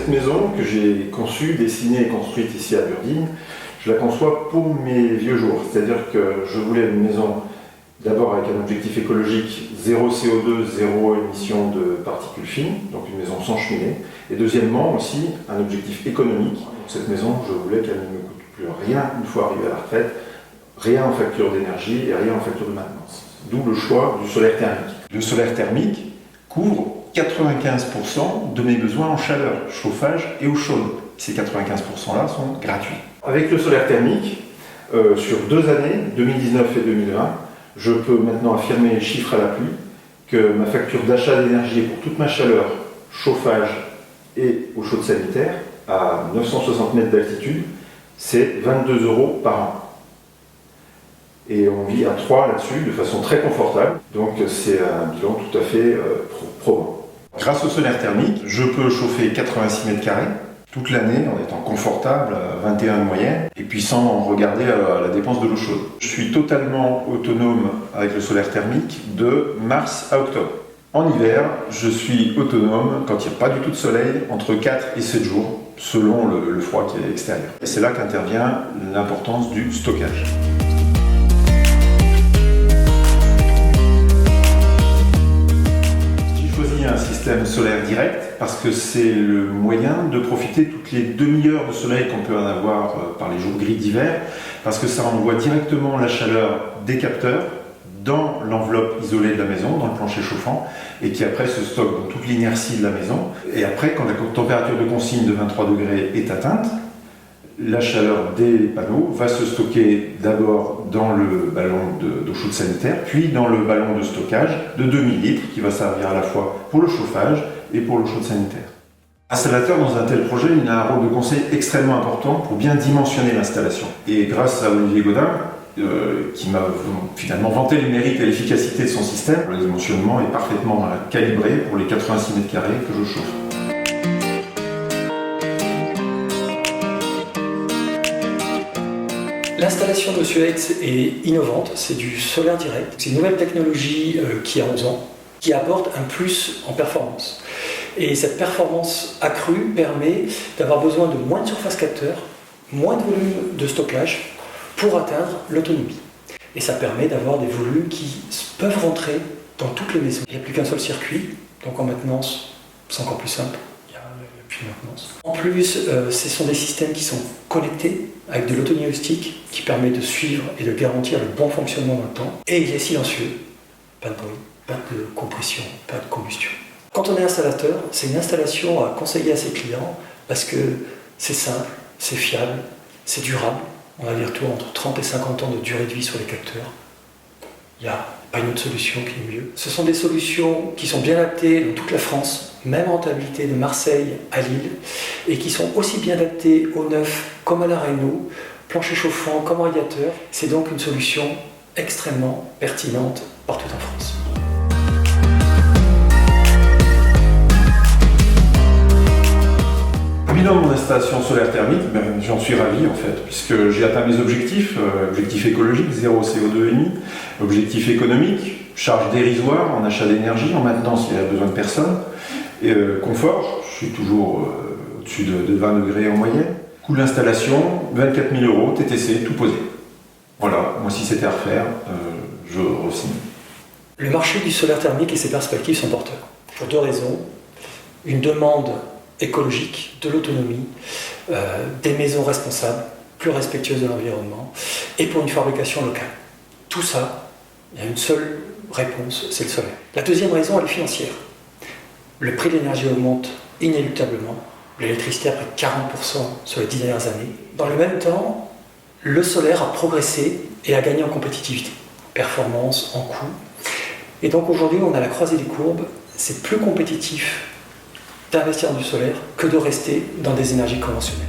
Cette maison que j'ai conçue, dessinée et construite ici à Burdines, je la conçois pour mes vieux jours. C'est-à-dire que je voulais une maison d'abord avec un objectif écologique, zéro CO2, zéro émission de particules fines, donc une maison sans cheminée. Et deuxièmement aussi un objectif économique. Cette maison, je voulais qu'elle ne me coûte plus rien une fois arrivée à la retraite, rien en facture d'énergie et rien en facture de maintenance. D'où le choix du solaire thermique. Le solaire thermique couvre 95% de mes besoins en chaleur, chauffage et eau chaude. Ces 95%-là sont gratuits. Avec le solaire thermique, sur 2 années, 2019 et 2020, je peux maintenant affirmer, chiffre à l'appui, que ma facture d'achat d'énergie pour toute ma chaleur, chauffage et eau chaude sanitaire, à 960 mètres d'altitude, c'est 22 € par an. Et on vit à 3 là-dessus de façon très confortable, donc c'est un bilan tout à fait probant. Grâce au solaire thermique, je peux chauffer 86 mètres carrés toute l'année en étant confortable, 21 de moyenne, et puis sans regarder à la dépense de l'eau chaude. Je suis totalement autonome avec le solaire thermique de mars à octobre. En hiver, je suis autonome quand il n'y a pas du tout de soleil, entre 4 et 7 jours, selon le froid qui est extérieur. Et c'est là qu'intervient l'importance du stockage. Un système solaire direct parce que c'est le moyen de profiter toutes les demi-heures de soleil qu'on peut en avoir par les jours gris d'hiver, parce que ça envoie directement la chaleur des capteurs dans l'enveloppe isolée de la maison, dans le plancher chauffant, et qui après se stocke dans toute l'inertie de la maison. Et après, quand la température de consigne de 23 degrés est atteinte, la chaleur des panneaux va se stocker d'abord dans le ballon d'eau chaude sanitaire, puis dans le ballon de stockage de 2000 litres qui va servir à la fois pour le chauffage et pour l'eau chaude sanitaire. L'installateur dans un tel projet, il a un rôle de conseil extrêmement important pour bien dimensionner l'installation. Et grâce à Olivier Godin, qui m'a finalement vanté les mérites et l'efficacité de son système, le dimensionnement est parfaitement calibré pour les 86 mètres carrés que je chauffe. L'installation de Suex est innovante, c'est du solaire direct. C'est une nouvelle technologie qui a 11 ans, qui apporte un plus en performance. Et cette performance accrue permet d'avoir besoin de moins de surface capteur, moins de volume de stockage pour atteindre l'autonomie. Et ça permet d'avoir des volumes qui peuvent rentrer dans toutes les maisons. Il n'y a plus qu'un seul circuit, donc en maintenance, c'est encore plus simple. En plus, ce sont des systèmes qui sont connectés avec de l'autonomie acoustique qui permet de suivre et de garantir le bon fonctionnement dans le temps. Et il est silencieux, pas de bruit, pas de compression, pas de combustion. Quand on est installateur, c'est une installation à conseiller à ses clients parce que c'est simple, c'est fiable, c'est durable. On a des retours entre 30 et 50 ans de durée de vie sur les capteurs. Il n'y a pas une autre solution qui est mieux. Ce sont des solutions qui sont bien adaptées dans toute la France, même rentabilité de Marseille à Lille, et qui sont aussi bien adaptées au neuf comme à la réno, plancher chauffant comme radiateur. C'est donc une solution extrêmement pertinente partout en France. Bilan de mon installation solaire thermique, j'en suis ravi en fait, puisque j'ai atteint mes objectifs, objectif écologique, 0 CO2 émis, objectif économique, charge dérisoire en achat d'énergie, en maintenance il y a besoin de personne, et, confort, je suis toujours au-dessus de 20 degrés en moyenne, coût de l'installation, 24 000 € TTC, tout posé. Voilà, moi si c'était à refaire, je re-signe. Le marché du solaire thermique et ses perspectives sont porteurs, pour 2 raisons. Une demande écologique, de l'autonomie, des maisons responsables, plus respectueuses de l'environnement, et pour une fabrication locale. Tout ça, il y a une seule réponse, c'est le solaire. La deuxième raison, elle est financière. Le prix de l'énergie augmente inéluctablement, l'électricité a pris 40% sur les 10 dernières années. Dans le même temps, le solaire a progressé et a gagné en compétitivité, performance, en coût. Et donc aujourd'hui, on a la croisée des courbes, c'est plus compétitif d'investir dans du solaire que de rester dans des énergies conventionnelles.